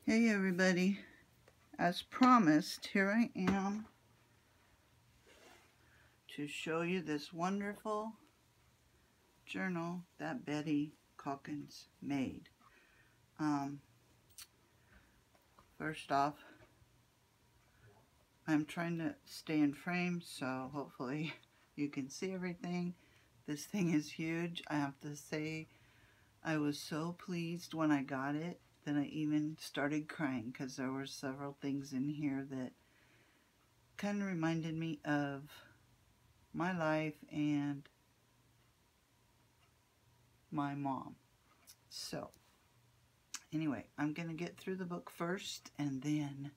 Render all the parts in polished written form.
Hey everybody, as promised, here I am to show you this wonderful journal that Betty Calkins made. First off, I'm trying to stay in frame, so hopefully you can see everything. This thing is huge. I have to say, I was so pleased when I got it that I even started crying because there were several things in here that kind of reminded me of my life and my mom. So anyway, I'm gonna get through the book first, and then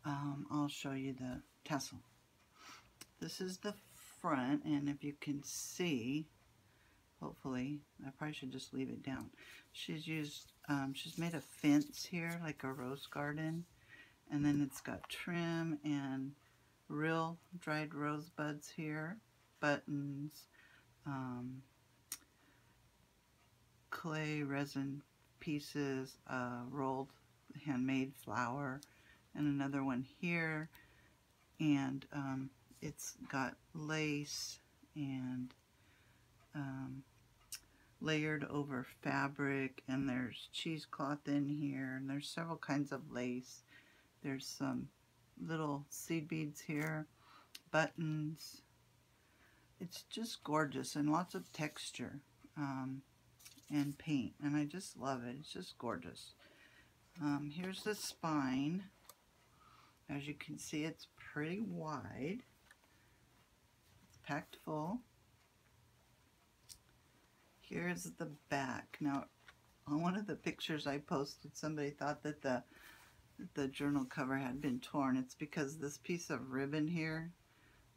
I'll show you the tassel. This is the front, and if you can see, hopefully, I probably should just leave it down. She's made a fence here, like a rose garden, and then it's got trim and real dried rosebuds here, buttons, clay resin pieces, rolled handmade flower, and another one here, and it's got lace and layered over fabric, and there's cheesecloth in here, and there's several kinds of lace. There's some little seed beads here, buttons. It's just gorgeous, and lots of texture and paint, and I just love it. It's just gorgeous. Here's the spine. As you can see, it's pretty wide. It's packed full. Here's the back. Now, on one of the pictures I posted, somebody thought that the journal cover had been torn. It's because this piece of ribbon here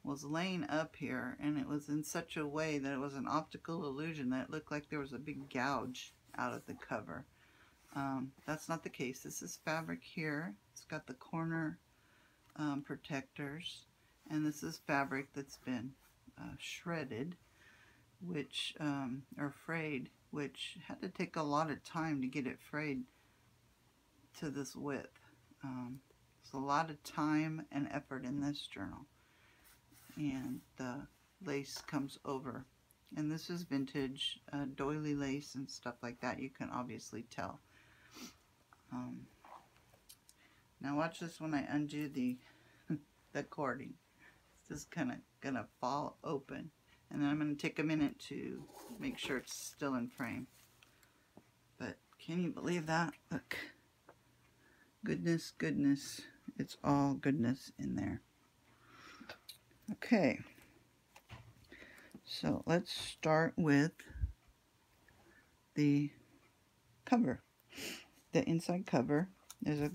was laying up here, and it was in such a way that it was an optical illusion that it looked like there was a big gouge out of the cover. That's not the case. This is fabric here. It's got the corner protectors, and this is fabric that's been shredded, which or frayed, which had to take a lot of time to get it frayed to this width. It's a lot of time and effort in this journal, and the lace comes over, and this is vintage doily lace and stuff like that. You can obviously tell. Now watch this when I undo the cording. It's just kind of gonna fall open, and then I'm going to take a minute to make sure it's still in frame. But can you believe that? Look. Goodness, goodness. It's all goodness in there. Okay. So let's start with the cover. The inside cover. There's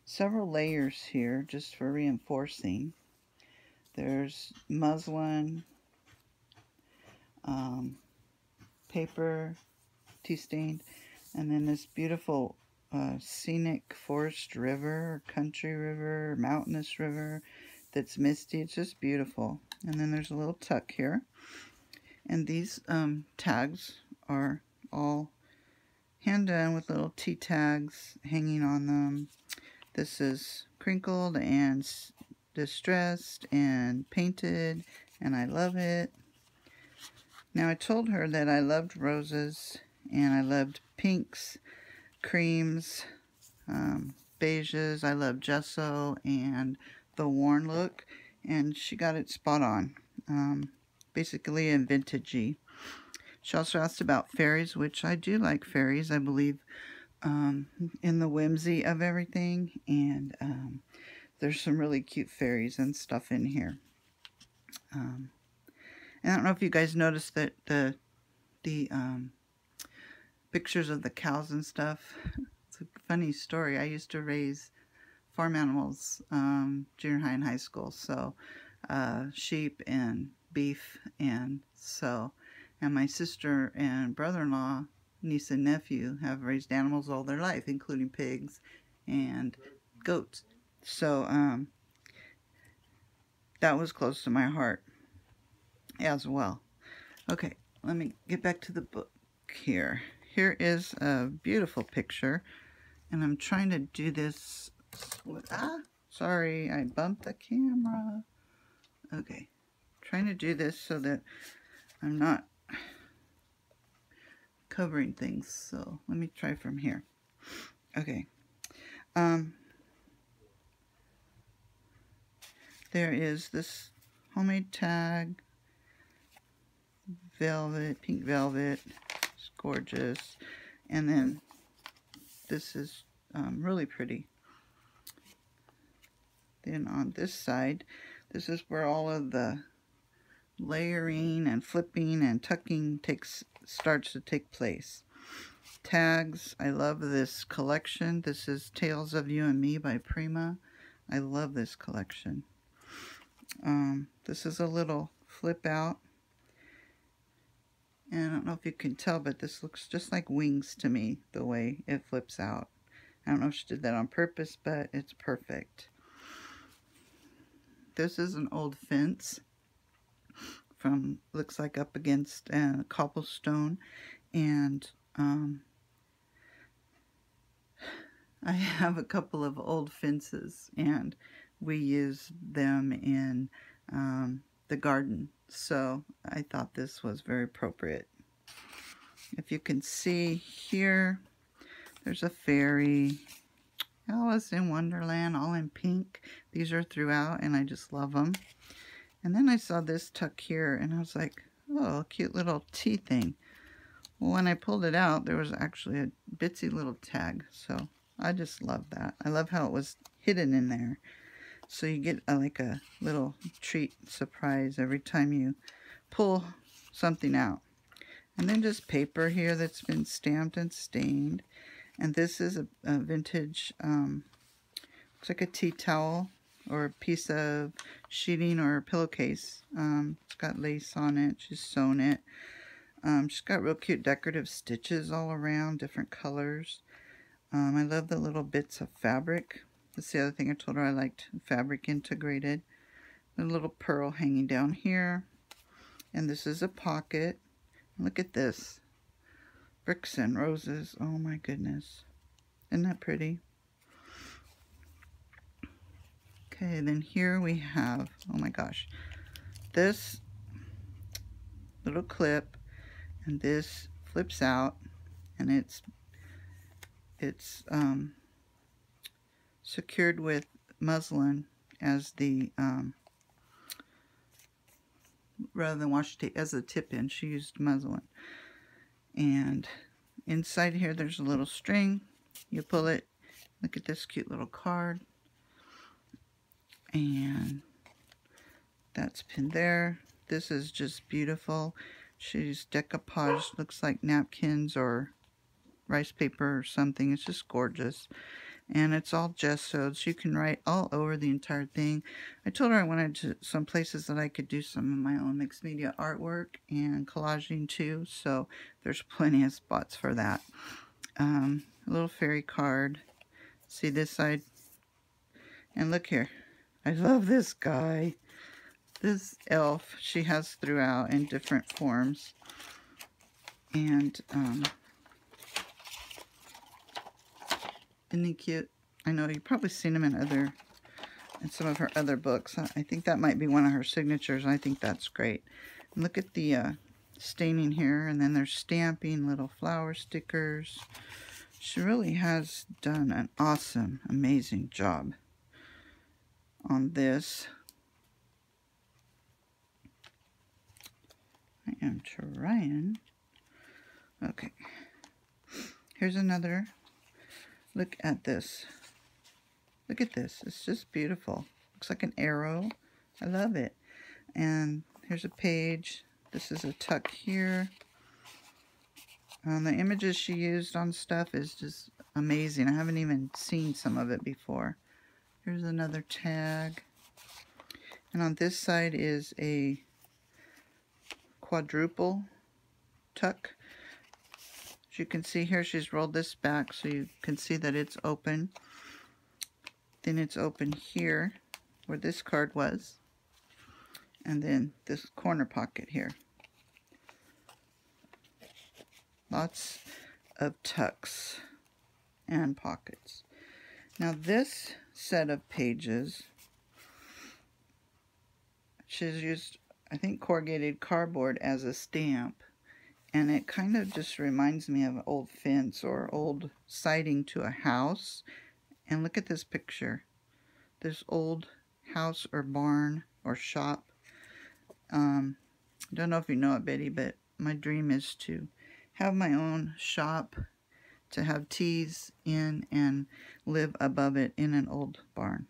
several layers here just for reinforcing. There's muslin, paper, tea stained, and then this beautiful scenic forest river, country river, mountainous river that's misty. It's just beautiful. And then there's a little tuck here. And these tags are all hand done with little T tags hanging on them. This is crinkled and distressed and painted, and I love it. Now, I told her that I loved roses, and I loved pinks, creams, beiges. I love gesso and the worn look, and she got it spot on. Basically a vintagey. She also asked about fairies, which I do like fairies. I believe in the whimsy of everything, and there's some really cute fairies and stuff in here. And I don't know if you guys noticed that the pictures of the cows and stuff. It's a funny story. I used to raise farm animals junior high and high school, so sheep and beef, and my sister and brother-in-law, niece and nephew, have raised animals all their life, including pigs and goats. So that was close to my heart as well. Okay, let me get back to the book here. Here is a beautiful picture, And I'm trying to do this with, sorry, I bumped the camera. Okay, trying to do this so that I'm not covering things. So let me try from here. Okay. There is this homemade tag, velvet, pink velvet. It's gorgeous. And then this is really pretty. Then on this side, this is where all of the layering and flipping and tucking starts to take place. Tags, I love this collection. This is Tales of You and Me by Prima. I love this collection. This is a little flip out. And I don't know if you can tell, but this looks just like wings to me, the way it flips out. I don't know if she did that on purpose, but it's perfect. This is an old fence from, looks like up against cobblestone. And I have a couple of old fences, and we use them in the garden. So I thought this was very appropriate. If you can see here, there's a fairy. Alice in Wonderland, all in pink. These are throughout, and I just love them. And then I saw this tuck here, and I was like, oh, a cute little tea thing. Well, when I pulled it out, there was actually a bitsy little tag. So I just love that. I love how it was hidden in there. So you get like a little treat surprise every time you pull something out. And then just paper here that's been stamped and stained. And this is a vintage, looks like a tea towel or a piece of sheeting or a pillowcase. It's got lace on it. She's sewn it. She's got real cute decorative stitches all around, different colors. I love the little bits of fabric. That's the other thing I told her I liked, fabric integrated. A little pearl hanging down here. And this is a pocket. Look at this. Bricks and roses. Oh my goodness. Isn't that pretty? Okay, then here we have, oh my gosh, this little clip, and this flips out, and it's secured with muslin as the rather than washi tape as the tip in. She used muslin. And inside here there's a little string. You pull it. Look at this cute little card. And that's pinned there. This is just beautiful. She's decoupaged, looks like napkins or rice paper or something. It's just gorgeous. And it's all gessoed, so you can write all over the entire thing. I told her I wanted some places that I could do some of my own mixed media artwork and collaging too, so there's plenty of spots for that. A little fairy card. See this side? And look here. I love this guy. This elf she has throughout in different forms. And isn't he cute? I know you've probably seen him in some of her other books. I think that might be one of her signatures. I think that's great. And look at the staining here, and then there's stamping, little flower stickers. She really has done an awesome, amazing job on this. I am trying. Okay. Here's another. Look at this. Look at this. It's just beautiful. Looks like an arrow. I love it. And here's a page. This is a tuck here. The images she used on stuff is just amazing. I haven't even seen some of it before. Here's another tag. And on this side is a quadruple tuck. As you can see here, she's rolled this back so you can see that it's open. Then it's open here where this card was. And then this corner pocket here. Lots of tucks. and pockets. Now this set of pages, she's used, I think, corrugated cardboard as a stamp. And it kind of just reminds me of an old fence or old siding to a house. And look at this picture. This old house or barn or shop. I don't know if you know it, Betty, but my dream is to have my own shop, to have teas in and live above it in an old barn.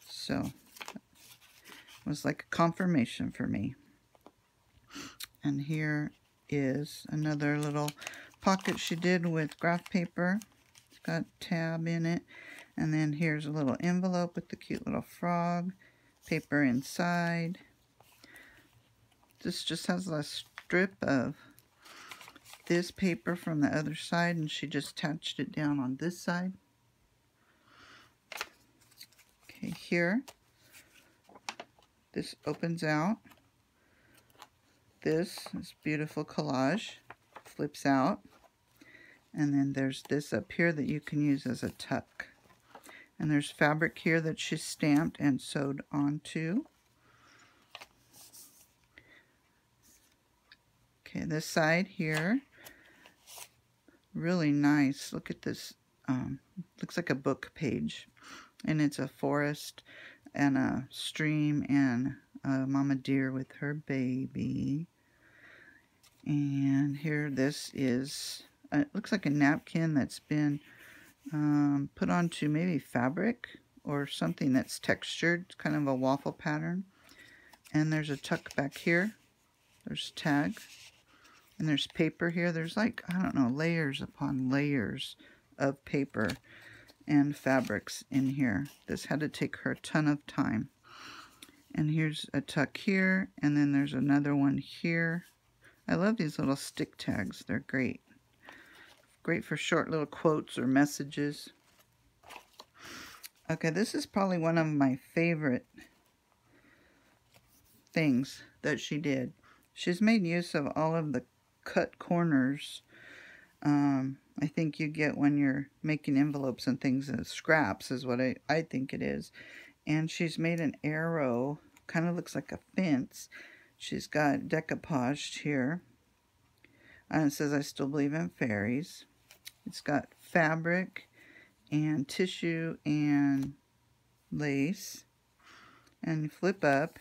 So it was like a confirmation for me. And here is another little pocket she did with graph paper. It's got a tab in it. And then here's a little envelope with the cute little frog. Paper inside. This just has a strip of this paper from the other side, and she just attached it down on this side. Okay, here. This opens out. This is beautiful collage. Flips out. And then there's this up here that you can use as a tuck. And there's fabric here that she stamped and sewed onto. Okay, this side here, really nice. Look at this. Looks like a book page. And it's a forest and a stream and a mama deer with her baby. And here, this is, it looks like a napkin that's been put onto maybe fabric or something that's textured. It's kind of a waffle pattern. And there's a tuck back here. There's tag. And there's paper here. There's like, I don't know, layers upon layers of paper and fabrics in here. This had to take her a ton of time. And here's a tuck here. And then there's another one here. I love these little stick tags. They're great. Great for short little quotes or messages. Okay, this is probably one of my favorite things that she did. She's made use of all of the cut corners. I think you get when you're making envelopes and things as scraps is what I think it is. And she's made an arrow, kind of looks like a fence. She's got decoupaged here. And it says, I still believe in fairies. It's got fabric and tissue and lace. And you flip up.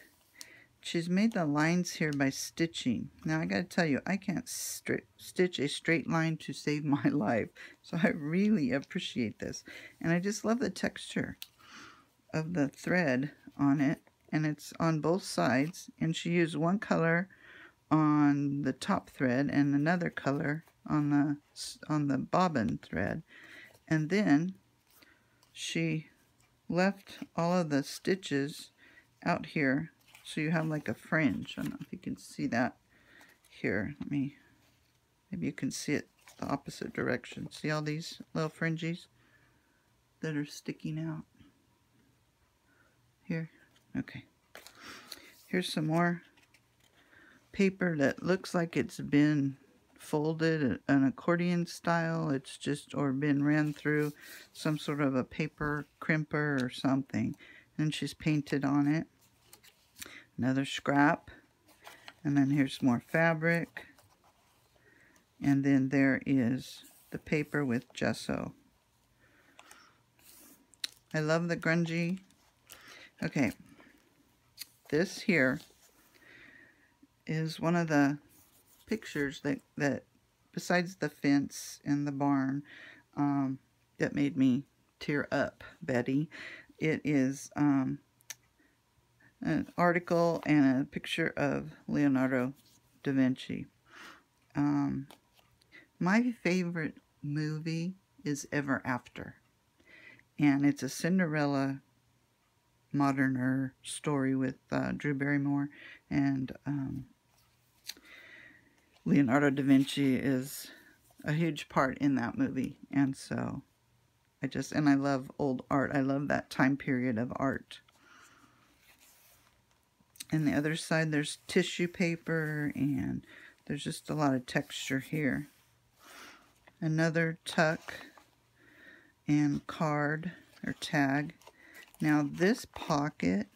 She's made the lines here by stitching. Now I gotta tell you, I can't stitch a straight line to save my life. So I really appreciate this. And I just love the texture of the thread on it. And it's on both sides. And she used one color on the top thread and another color on the bobbin thread. And then she left all of the stitches out here. So you have like a fringe. I don't know if you can see that here. Maybe you can see it the opposite direction. See all these little fringes that are sticking out? Here. Okay. Here's some more paper that looks like it's been folded an accordion style. It's just, or been ran through some sort of a paper crimper or something. And she's painted on it. Another scrap, and then here's more fabric, and then there is the paper with gesso. I love the grungy. Okay, this here is one of the pictures that besides the fence and the barn, that made me tear up, Betty. It is an article and a picture of Leonardo da Vinci. My favorite movie is Ever After. And it's a Cinderella moderner story with Drew Barrymore. And Leonardo da Vinci is a huge part in that movie. And so I love old art. I love that time period of art. And the other side, there's tissue paper, and there's just a lot of texture here. Another tuck and card or tag. Now this pocket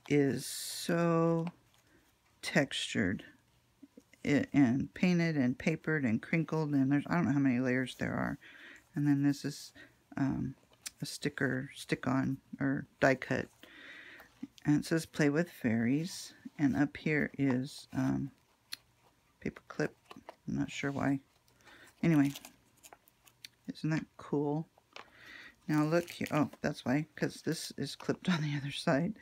is so textured and painted and papered and crinkled, and there's, I don't know how many layers there are. And then this is a stick-on or die cut, and it says play with fairies, and up here is paper clip. I'm not sure why. Anyway, isn't that cool? Now look here. Oh, that's why, because this is clipped on the other side.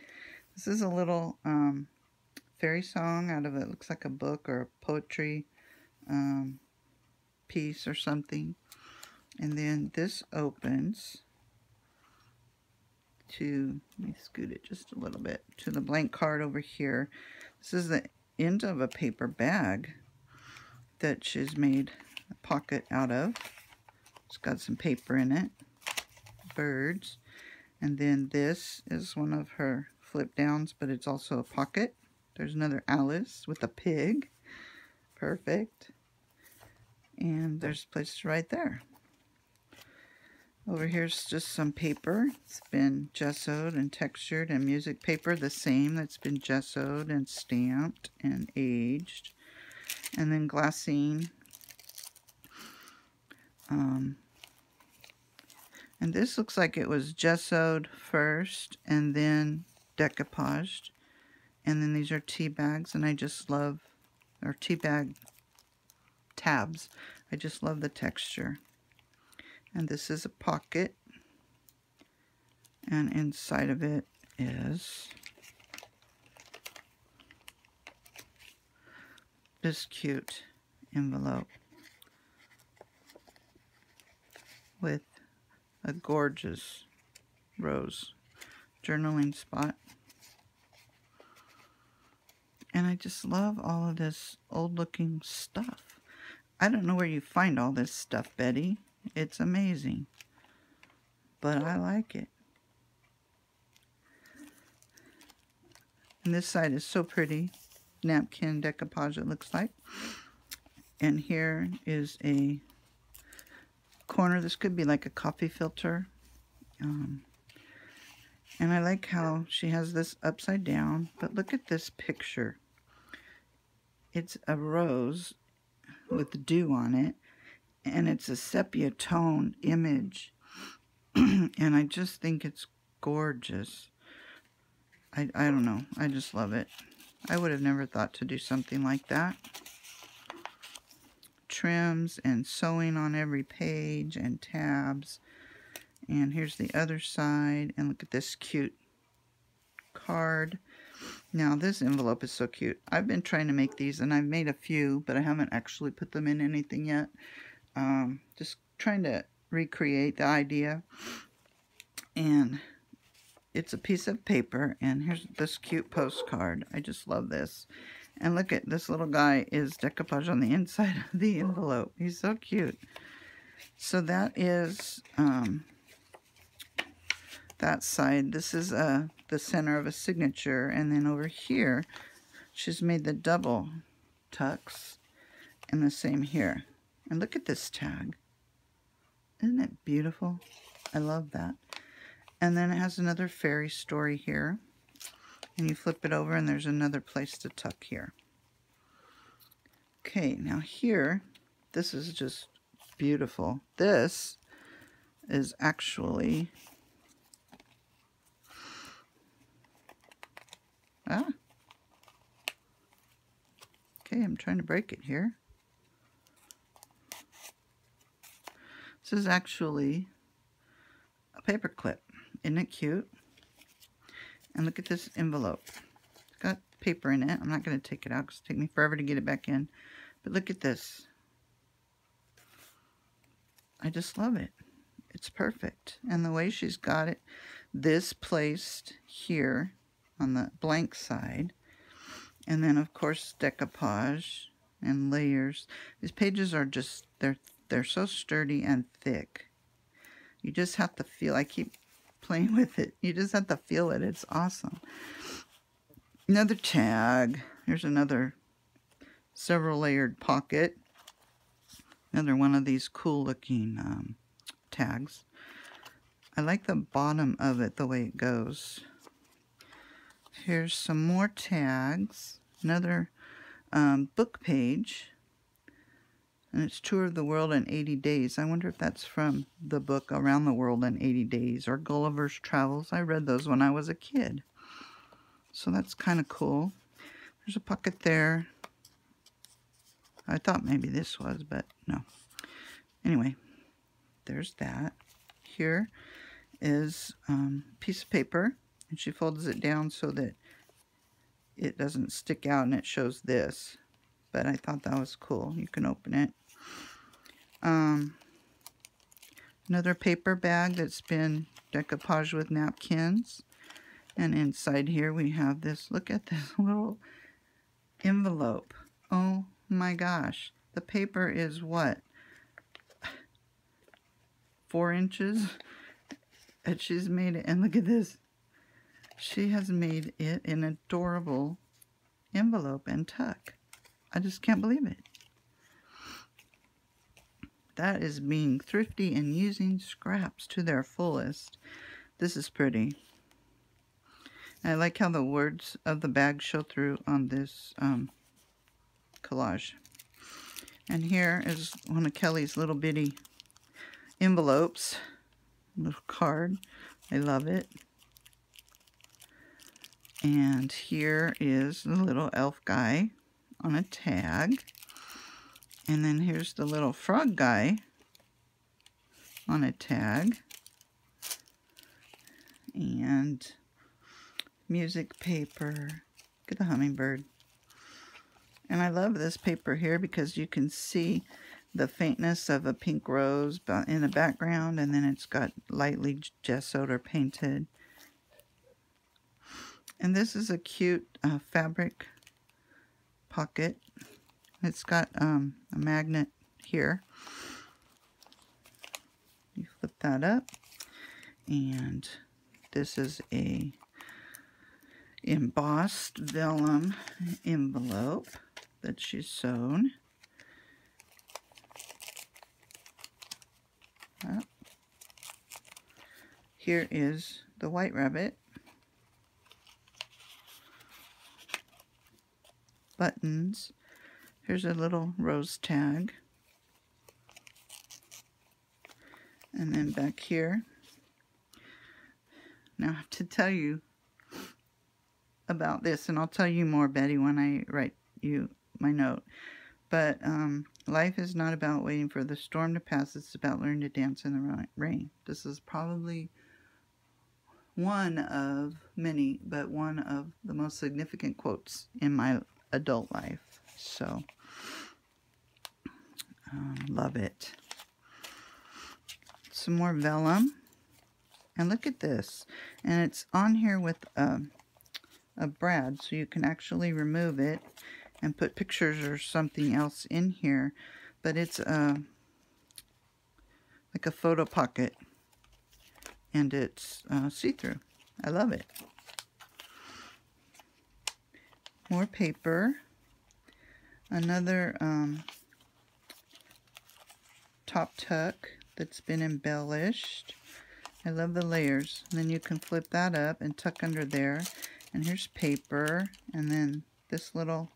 This is a little fairy song out of it. Looks like a book or a poetry piece or something. And then this opens to, let me scoot it just a little bit, to the blank card over here. This is the end of a paper bag that she's made a pocket out of. It's got some paper in it, birds. And then this is one of her flip downs, but it's also a pocket. There's another Alice with a pig. Perfect. And there's a place to write there. Over here's just some paper. It's been gessoed and textured, and music paper, the same, that's been gessoed and stamped and aged. And then glassine. And this looks like it was gessoed first and then decoupaged. And then these are tea bags, and I just love, or tea bag tabs. I just love the texture. And this is a pocket, and inside of it is this cute envelope with a gorgeous rose journaling spot. And I just love all of this old looking stuff. I don't know where you find all this stuff, Betty. It's amazing. But I like it. And this side is so pretty. Napkin decoupage it looks like. And here is a corner. This could be like a coffee filter. And I like how she has this upside down. But look at this picture. It's a rose with dew on it. And it's a sepia tone image. And I just think it's gorgeous. I don't know. I just love it. I would have never thought to do something like that. Trims and sewing on every page and tabs. And here's the other side. And look at this cute card. Now this envelope is so cute. I've been trying to make these, and I've made a few, but I haven't actually put them in anything yet. Just trying to recreate the idea. And it's a piece of paper, and here's this cute postcard. I just love this. And look at this little guy is decoupage on the inside of the envelope. He's so cute. So that is that side. This is the center of a signature, and then over here she's made the double tucks, and the same here. And look at this tag. Isn't it beautiful? I love that. And then it has another fairy story here. And you flip it over, and there's another place to tuck here. Okay, now here, this is just beautiful. This is actually... Okay, I'm trying to break it here. This is actually a paper clip. Isn't it cute? And look at this envelope. It's got paper in it. I'm not going to take it out because it'll take me forever to get it back in. But look at this. I just love it. It's perfect. And the way she's got it, this placed here on the blank side. And then, of course, decoupage and layers. These pages are just, they're so sturdy and thick. You just have to feel, I keep playing with it. You just have to feel it. It's awesome. Another tag. Here's another several layered pocket. Another one of these cool looking tags. I like the bottom of it, the way it goes. Here's some more tags. Another book page. And it's Tour of the World in 80 Days. I wonder if that's from the book Around the World in 80 Days or Gulliver's Travels. I read those when I was a kid. So that's kind of cool. There's a pocket there. I thought maybe this was, but no. Anyway, there's that. Here is a piece of paper, and she folds it down so that it doesn't stick out and it shows this. But I thought that was cool. You can open it. Another paper bag that's been decoupaged with napkins. And inside here we have this, look at this little envelope. Oh my gosh. The paper is what? 4 inches? And she's made it, and look at this. She has made it an adorable envelope and tuck. I just can't believe it. That is being thrifty and using scraps to their fullest. This is pretty. I like how the words of the bag show through on this collage. And here is one of Kelly's little bitty envelopes. Little card. I love it. And here is the little elf guy on a tag. And then here's the little frog guy on a tag. And music paper. Look at the hummingbird. And I love this paper here because you can see the faintness of a pink rose in the background, and then it's got lightly gessoed or painted. And this is a cute fabric pocket. It's got a magnet here. You flip that up, and this is a embossed vellum envelope that she's sewn. Here is the white rabbit. Buttons. Here's a little rose tag. And then back here. Now I have to tell you about this, and I'll tell you more, Betty, when I write you my note. But life is not about waiting for the storm to pass. It's about learning to dance in the rain. This is probably one of many, but one of the most significant quotes in my adult life. So, love it. Some more vellum. And look at this. And it's on here with a brad, so you can actually remove it and put pictures or something else in here. But it's like a photo pocket. And it's see-through. I love it. More paper. Another top tuck that's been embellished. I love the layers. And then you can flip that up and tuck under there. And here's paper. And then this little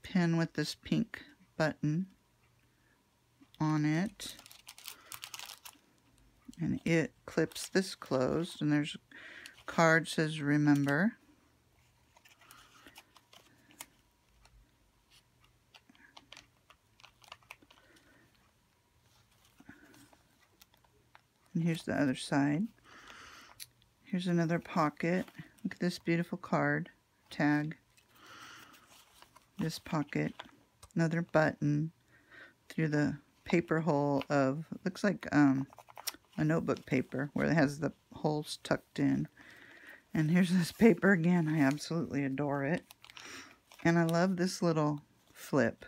pin with this pink button on it. And it clips this closed. And there's a card says remember. And here's the other side. Here's another pocket. Look at this beautiful card tag. This pocket. Another button through the paper hole of, looks like a notebook paper where it has the holes tucked in. And here's this paper again. I absolutely adore it. And I love this little flip.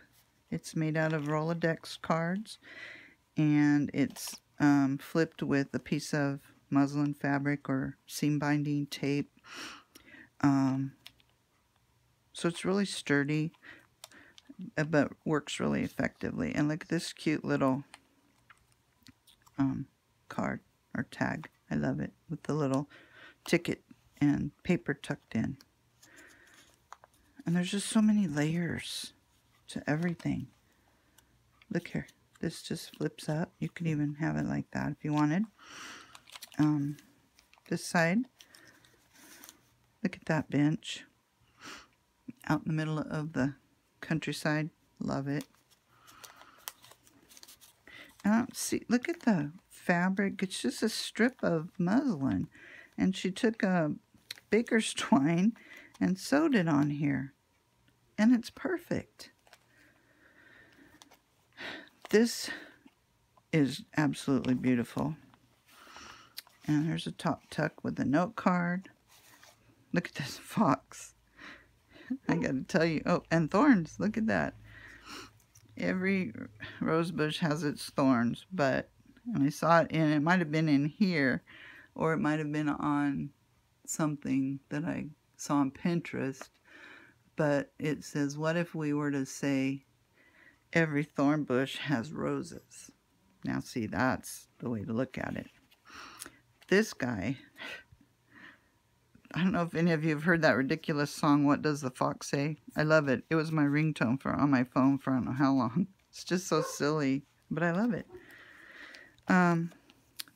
It's made out of Rolodex cards. And it's flipped with a piece of muslin fabric or seam binding tape. So it's really sturdy, but works really effectively. And look at this cute little card. or tag. I love it with the little ticket and paper tucked in. And there's just so many layers to everything. Look here. This just flips up. You could even have it like that if you wanted. This side. Look at that bench. Out in the middle of the countryside. Love it. See, look at the fabric. It's just a strip of muslin. And she took a baker's twine and sewed it on here. And it's perfect. This is absolutely beautiful. And there's a top tuck with a note card. Look at this fox. I gotta tell you. Oh, and thorns. Look at that. Every rose bush has its thorns, but I saw it in, it might have been in here, or it might have been on something that I saw on Pinterest, but it says, what if we were to say every thorn bush has roses? Now see, that's the way to look at it. This guy, I don't know if any of you have heard that ridiculous song, What Does the Fox Say? I love it. It was my ringtone on my phone for I don't know how long. It's just so silly, but I love it.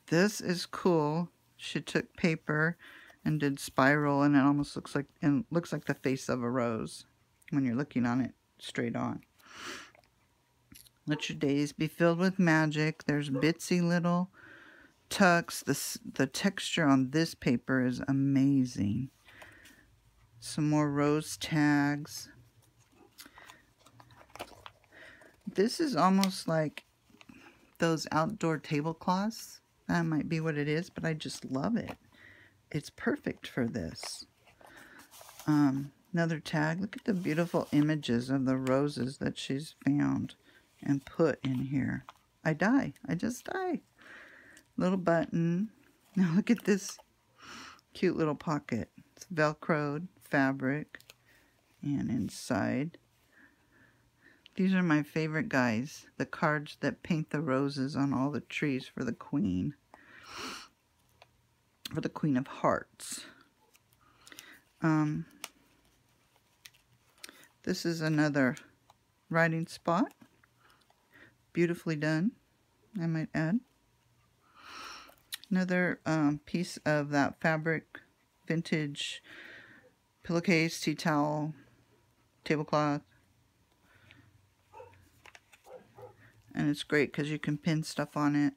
This is cool. She took paper and did spiral, and it almost looks like the face of a rose when you're looking on it straight on. Let your days be filled with magic. There's bitsy little tucks. The texture on this paper is amazing. Some more rose tags. This is almost like those outdoor tablecloths. That might be what it is, but I just love it. It's perfect for this. Another tag. Look at the beautiful images of the roses that she's found and put in here. I die. I just die. Little button. Now look at this cute little pocket. It's velcroed fabric. And inside, these are my favorite guys. The cards that paint the roses on all the trees for the Queen. For the Queen of Hearts. This is another writing spot. Beautifully done, I might add. Another piece of that fabric, vintage pillowcase, tea towel, tablecloth. And it's great because you can pin stuff on it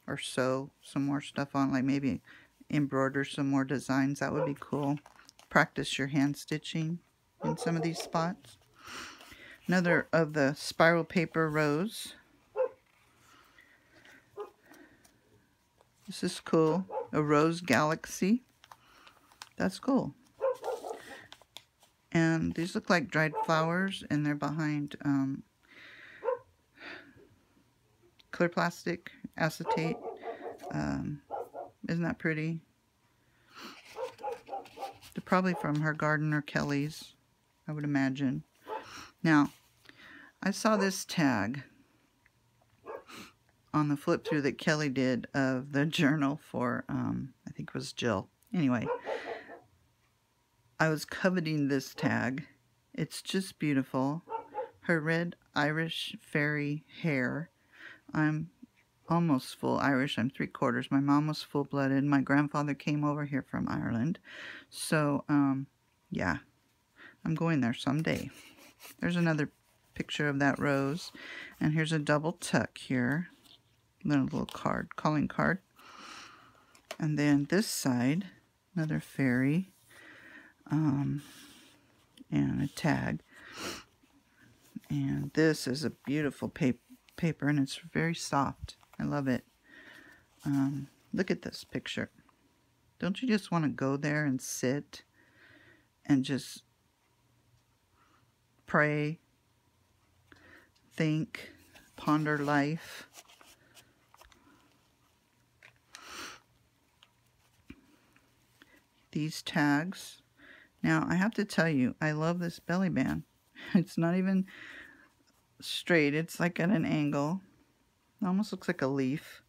or sew some more stuff on, like maybe embroider some more designs. That would be cool. Practice your hand stitching in some of these spots. Another of the spiral paper rose. This is cool. A rose galaxy. That's cool. And these look like dried flowers, and they're behind clear plastic, acetate. Isn't that pretty? They're probably from her garden or Kelly's, I would imagine. Now, I saw this tag on the flip through that Kelly did of the journal for, I think it was Jill. Anyway, I was coveting this tag. It's just beautiful. Her red Irish fairy hair. I'm almost full Irish. I'm 3/4. My mom was full-blooded. My grandfather came over here from Ireland. So, yeah, I'm going there someday. There's another picture of that rose. And here's a double tuck here. Then a little card, calling card. And then this side, another fairy. And a tag. And this is a beautiful paper, and it's very soft. I love it. Look at this picture. Don't you just want to go there and sit and just pray, think, ponder life? These tags. Now, I have to tell you, I love this belly band. It's not even straight. It's like at an angle. It almost looks like a leaf.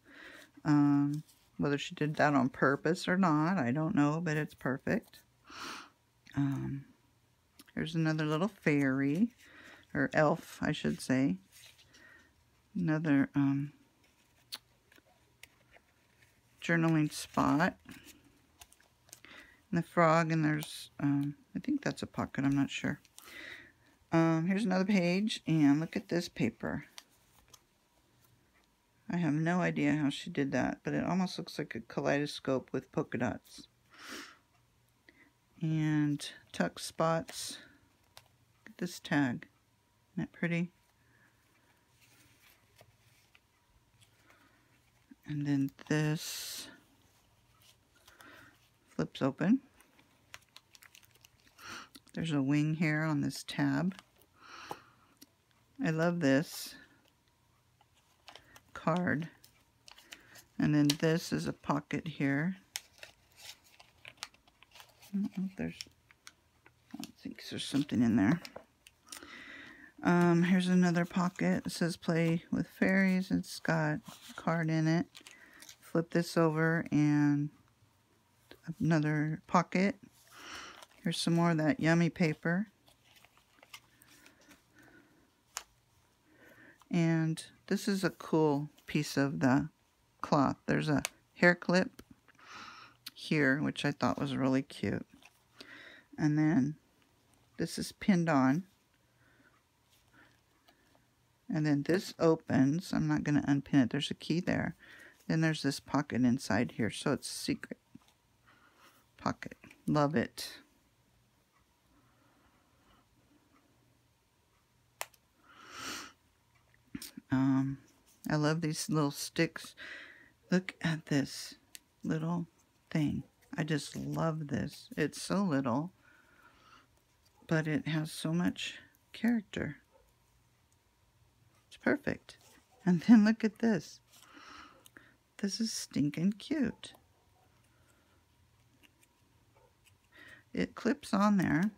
Whether she did that on purpose or not, I don't know, but it's perfect. Here's another little fairy, or elf, I should say. Another journaling spot. And the frog, and there's, I think that's a pocket, I'm not sure. Here's another page, and look at this paper. I have no idea how she did that, but it almost looks like a kaleidoscope with polka dots. And tuck spots. Look at this tag. Isn't that pretty? And then this flips open. There's a wing here on this tab. I love this card. And then this is a pocket here. I don't know if there's, I don't think there's something in there. Here's another pocket. It says play with fairies. It's got a card in it. Flip this over and another pocket. Here's some more of that yummy paper. And this is a cool piece of the cloth. There's a hair clip here, which I thought was really cute. And then this is pinned on. And then this opens. I'm not going to unpin it. There's a key there. Then there's this pocket inside here. So it's a secret pocket. Love it. I love these little sticks. Look at this little thing. I just love this. It's so little, but it has so much character. It's perfect. And then look at this. This is stinking cute. It clips on there,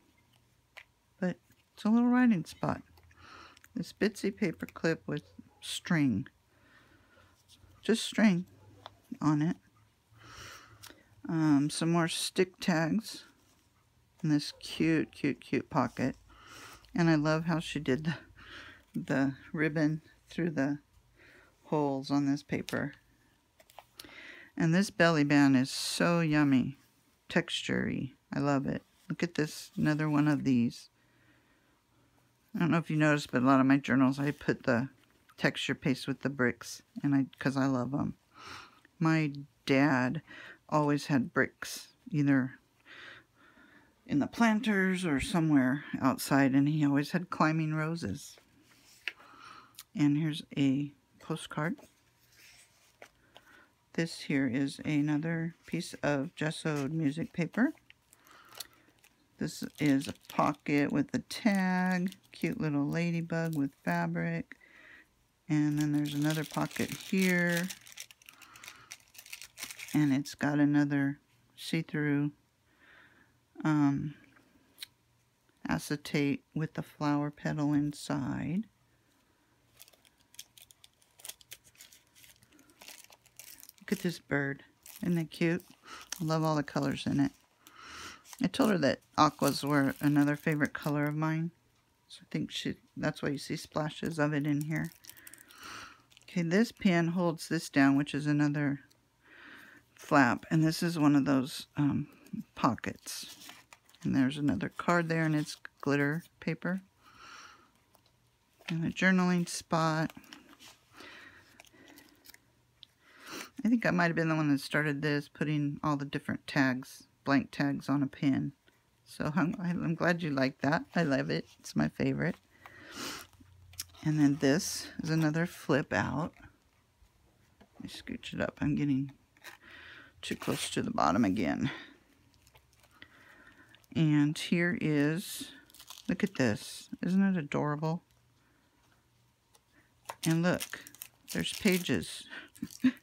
but it's a little writing spot. This bitsy paper clip with string. Just string on it. Some more stick tags in this cute, cute, cute pocket. And I love how she did the ribbon through the holes on this paper. And this belly band is so yummy, texture-y. I love it. Look at this, another one of these. I don't know if you noticed, but a lot of my journals, I put the texture paste with the bricks, and because I love them. My dad always had bricks, either in the planters or somewhere outside, and he always had climbing roses. And here's a postcard. This here is another piece of gessoed music paper. This is a pocket with a tag, cute little ladybug with fabric. And then there's another pocket here. And it's got another see-through acetate with the flower petal inside. Look at this bird. Isn't it cute? I love all the colors in it. I told her that aquas were another favorite color of mine. So I think that's why you see splashes of it in here. Okay, this pin holds this down, which is another flap. And this is one of those pockets. And there's another card there, and it's glitter paper. And a journaling spot. I think I might have been the one that started this, putting all the different tags, blank tags on a pin. So I'm glad you like that. I love it. It's my favorite. And then this is another flip out. Let me scooch it up. I'm getting too close to the bottom again. And here is, look at this. Isn't it adorable? And look, there's pages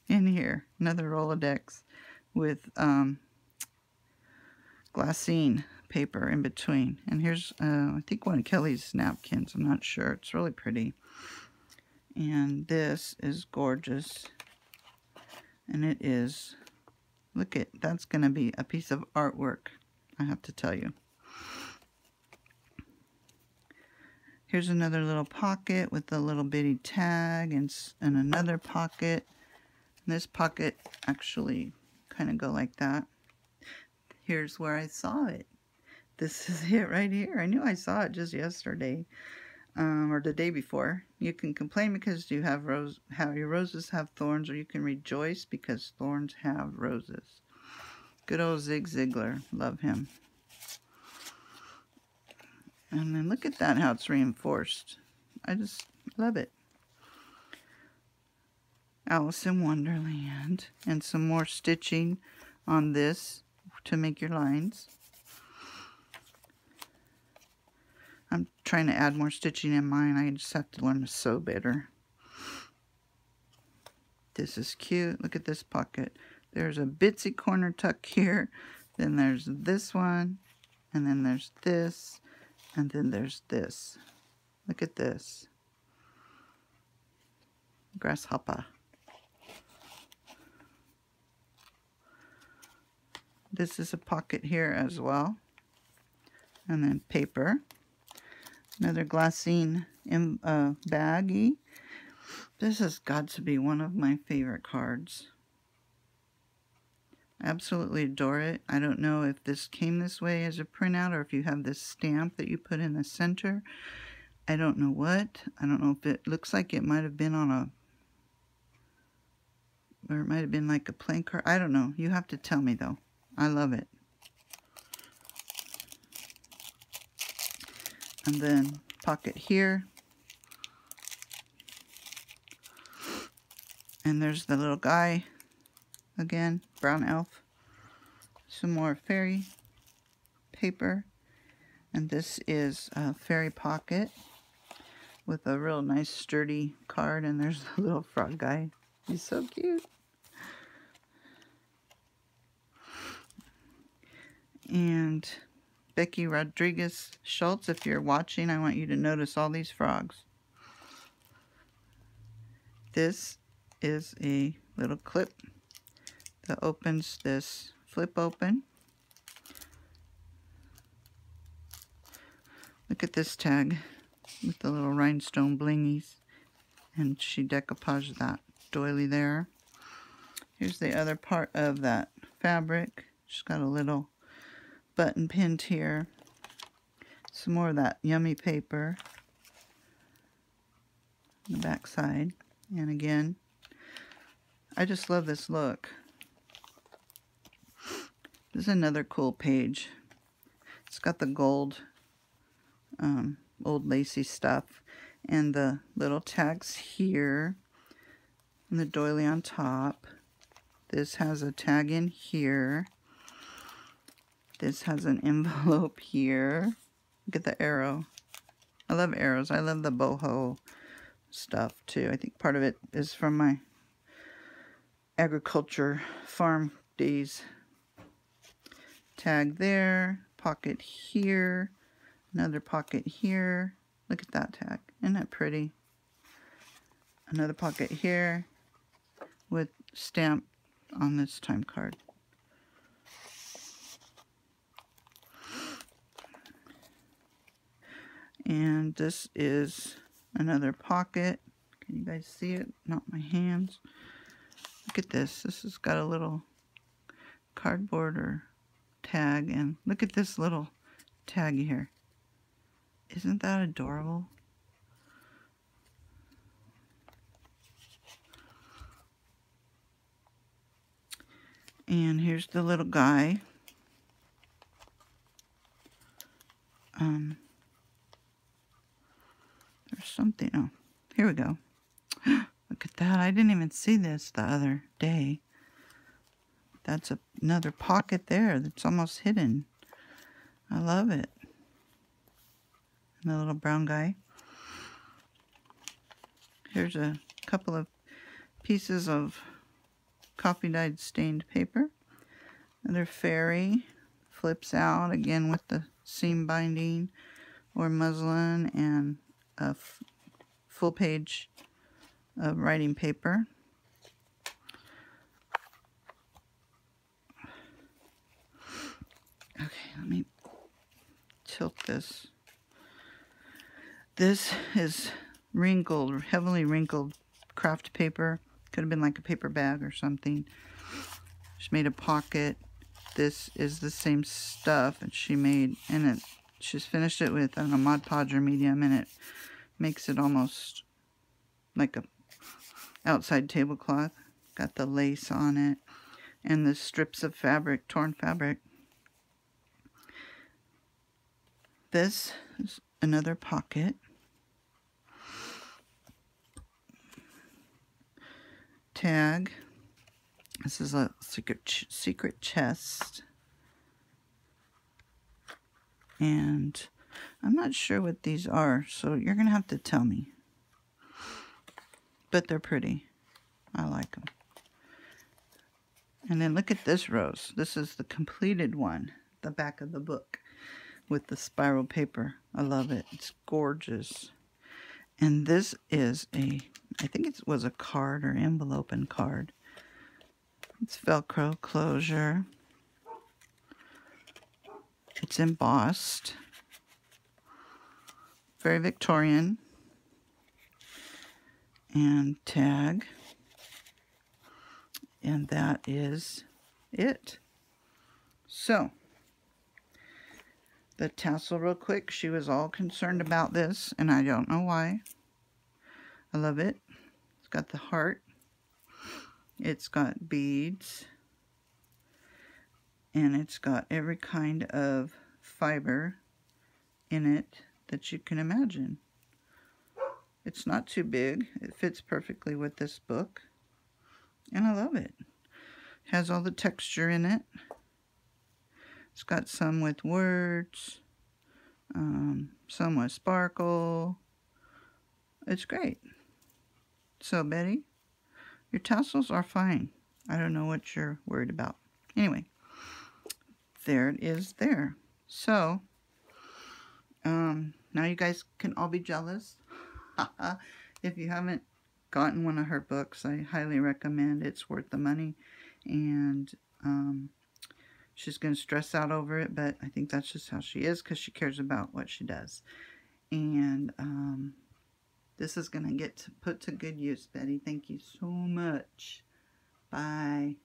in here. Another Rolodex with glassine paper in between. And here's, I think, one of Kelly's napkins. I'm not sure. It's really pretty. And this is gorgeous. And it is Look at, that's going to be a piece of artwork, I have to tell you. Here's another little pocket with a little bitty tag and another pocket. And this pocket actually kind of go like that. Here's where I saw it. This is it right here. I knew I saw it just yesterday or the day before. You can complain because you have how your roses have thorns, or you can rejoice because thorns have roses. Good old Zig Ziglar. Love him. And then look at that, how it's reinforced. I just love it. Alice in Wonderland. And some more stitching on this to make your lines. I'm trying to add more stitching in mine. I just have to learn to sew better. This is cute. Look at this pocket. There's a bitsy corner tuck here. Then there's this one. And then there's this. And then there's this. Look at this. Grasshopper. This is a pocket here as well. And then paper. Another glassine baggie. This has got to be one of my favorite cards. I absolutely adore it. I don't know if this came this way as a printout or if you have this stamp that you put in the center. I don't know what. I don't know if it looks like it might have been on a, or it might have been like a plain card. I don't know. You have to tell me though. I love it. And then pocket here. And there's the little guy. Again, brown elf. Some more fairy paper. And this is a fairy pocket with a real nice sturdy card. And there's the little frog guy. He's so cute. And Becky Rodriguez Schultz, if you're watching, I want you to notice all these frogs. This is a little clip that opens this flip open. Look at this tag with the little rhinestone blingies. And she decoupaged that doily there. Here's the other part of that fabric. She's got a little button pinned here. Some more of that yummy paper on the back side. And again, I just love this look. This is another cool page. It's got the gold, old lacy stuff, and the little tags here, and the doily on top. This has a tag in here. This has an envelope here. Look at the arrow. I love arrows. I love the boho stuff too. I think part of it is from my agriculture farm days. Tag there, pocket here, another pocket here. Look at that tag. Isn't that pretty? Another pocket here with stamp on this time card. And this is another pocket. Can you guys see it? Not my hands. Look at this. This has got a little cardboard or tag, and look at this little tag here. Isn't that adorable? And here's the little guy. There's something. Oh, here we go. Look at that. I didn't even see this the other day. That's another pocket there that's almost hidden. I love it. And the little brown guy. Here's a couple of pieces of coffee dyed stained paper. Another fairy flips out again with the seam binding or muslin, and a full page of writing paper. Okay, let me tilt this. This is wrinkled, heavily wrinkled craft paper. Could have been like a paper bag or something. She made a pocket. This is the same stuff, and she made, and it, she's finished it with, I don't know, Mod Podge or medium, and it makes it almost like a outside tablecloth. Got the lace on it, and the strips of fabric, torn fabric. This is another pocket. Tag. This is a secret chest. And I'm not sure what these are, so you're going to have to tell me. But they're pretty. I like them. And then look at this rose. This is the completed one, the back of the book, with the spiral paper. I love it. It's gorgeous. And this is a, I think it was a card or envelope and card. It's Velcro closure. It's embossed. Very Victorian. And tag. And that is it. So, the tassel real quick. She was all concerned about this, and I don't know why. I love it. It's got the heart. It's got beads. And it's got every kind of fiber in it that you can imagine. It's not too big. It fits perfectly with this book. And I love it. Has all the texture in it. It's got some with words. Some with sparkle. It's great. So, Betty, your tassels are fine. I don't know what you're worried about. Anyway, there it is there. So, now you guys can all be jealous. If you haven't gotten one of her books, I highly recommend. It's worth the money. And she's going to stress out over it, but I think that's just how she is, because she cares about what she does. And this is going to get put to good use, Betty. Thank you so much. Bye.